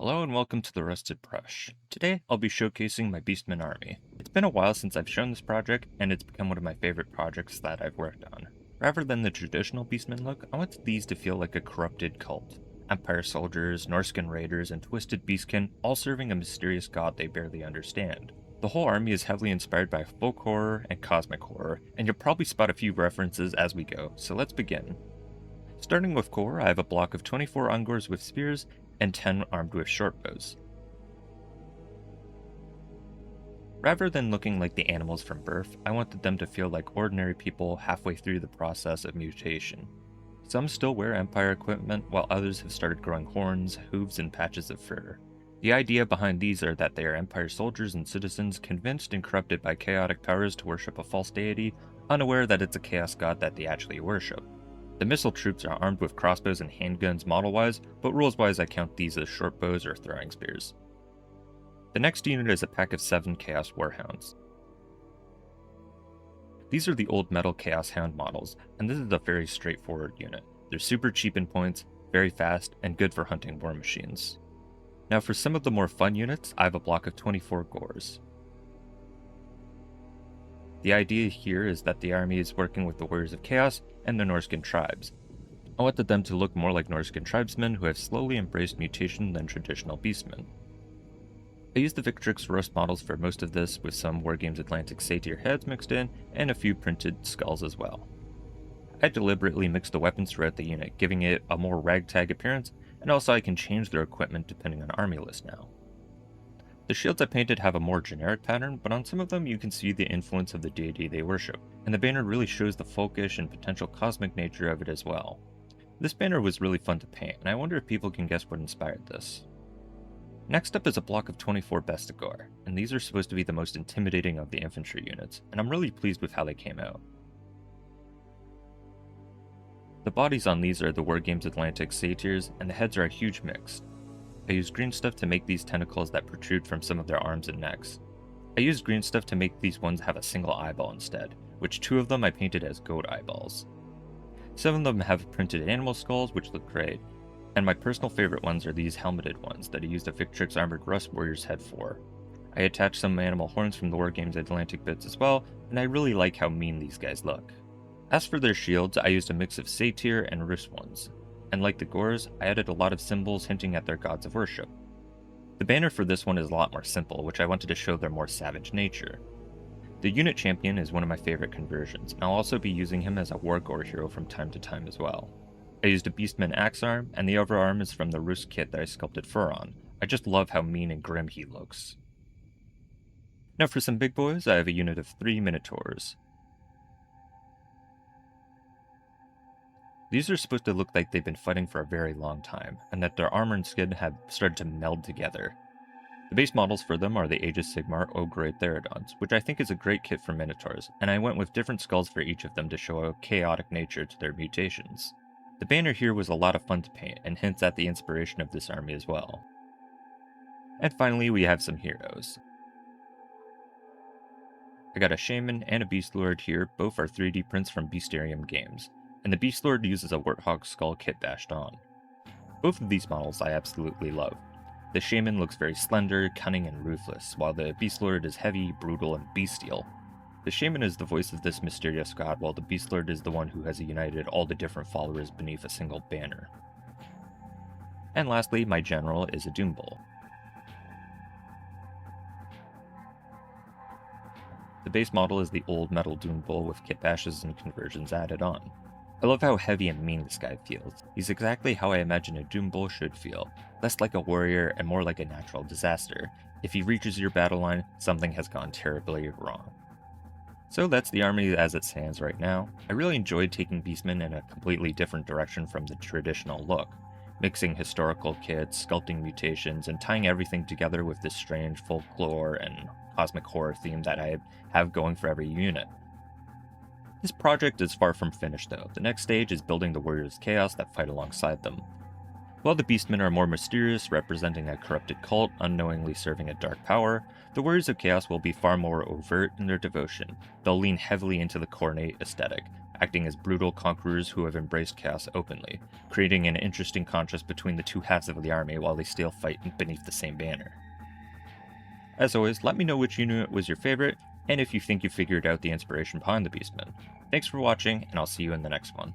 Hello and welcome to the Rusted Brush. Today I'll be showcasing my Beastmen army. It's been a while since I've shown this project, and it's become one of my favorite projects that I've worked on. Rather than the traditional Beastmen look, I want these to feel like a corrupted cult. Empire soldiers, Norscan raiders, and twisted beastkin all serving a mysterious god they barely understand. The whole army is heavily inspired by folk horror and cosmic horror, and you'll probably spot a few references as we go, so let's begin. Starting with Gore, I have a block of 24 Ungors with spears and 10 armed with shortbows. Rather than looking like the animals from birth, I wanted them to feel like ordinary people halfway through the process of mutation. Some still wear Empire equipment, while others have started growing horns, hooves, and patches of fur. The idea behind these are that they are Empire soldiers and citizens convinced and corrupted by chaotic powers to worship a false deity, unaware that it's a chaos god that they actually worship. The missile troops are armed with crossbows and handguns model-wise, but rules-wise I count these as short bows or throwing spears. The next unit is a pack of 7 Chaos Warhounds. These are the old metal Chaos Hound models, and this is a very straightforward unit. They're super cheap in points, very fast, and good for hunting war machines. Now for some of the more fun units, I have a block of 24 Gores. The idea here is that the army is working with the Warriors of Chaos and the Norscan tribes. I wanted them to look more like Norscan tribesmen who have slowly embraced mutation than traditional beastmen. I used the Victrix roast models for most of this, with some Wargames Atlantic satyr heads mixed in, and a few printed skulls as well. I deliberately mixed the weapons throughout the unit, giving it a more ragtag appearance, and also I can change their equipment depending on army list now. The shields I painted have a more generic pattern, but on some of them you can see the influence of the deity they worship, and the banner really shows the folkish and potential cosmic nature of it as well. This banner was really fun to paint, and I wonder if people can guess what inspired this. Next up is a block of 24 Bestigors, and these are supposed to be the most intimidating of the infantry units, and I'm really pleased with how they came out. The bodies on these are the Wargames Atlantic satyrs, and the heads are a huge mix. I used green stuff to make these tentacles that protrude from some of their arms and necks. I used green stuff to make these ones have a single eyeball instead, which 2 of them I painted as goat eyeballs. Some of them have printed animal skulls, which look great, and my personal favorite ones are these helmeted ones that I used a Victrix Armored Rust Warrior's head for. I attached some animal horns from the Wargames Atlantic bits as well, and I really like how mean these guys look. As for their shields, I used a mix of satyr and Rus ones. And like the Gores, I added a lot of symbols hinting at their gods of worship. The banner for this one is a lot more simple, which I wanted to show their more savage nature. The unit champion is one of my favorite conversions, and I'll also be using him as a war gore hero from time to time as well. I used a Beastman axe arm, and the overarm is from the Rus kit that I sculpted fur on. I just love how mean and grim he looks. Now for some big boys, I have a unit of 3 Minotaurs. These are supposed to look like they've been fighting for a very long time, and that their armor and skin have started to meld together. The base models for them are the Aegis Sigmar Ogre Therodons, which I think is a great kit for Minotaurs, and I went with different skulls for each of them to show a chaotic nature to their mutations. The banner here was a lot of fun to paint, and hints at the inspiration of this army as well. And finally, we have some heroes. I got a Shaman and a Beast Lord here, both are 3D prints from Beastarium Games, and the Beast Lord uses a Warthog skull kit bashed on. Both of these models I absolutely love. The Shaman looks very slender, cunning, and ruthless, while the Beast Lord is heavy, brutal, and bestial. The Shaman is the voice of this mysterious god, while the Beast Lord is the one who has united all the different followers beneath a single banner. And lastly, my general is a Doom Bull. The base model is the old metal Doom Bull with kit bashes and conversions added on. I love how heavy and mean this guy feels. He's exactly how I imagine a Doom Bull should feel, less like a warrior and more like a natural disaster. If he reaches your battle line, something has gone terribly wrong. So that's the army as it stands right now. I really enjoyed taking Beastmen in a completely different direction from the traditional look, mixing historical kits, sculpting mutations, and tying everything together with this strange folklore and cosmic horror theme that I have going for every unit. This project is far from finished though. The next stage is building the Warriors of Chaos that fight alongside them. While the Beastmen are more mysterious, representing a corrupted cult unknowingly serving a dark power, the Warriors of Chaos will be far more overt in their devotion. They'll lean heavily into the Coronate aesthetic, acting as brutal conquerors who have embraced chaos openly, creating an interesting contrast between the two halves of the army while they still fight beneath the same banner. As always, let me know which unit was your favorite, and if you think you figured out the inspiration behind the Beastmen. Thanks for watching, and I'll see you in the next one.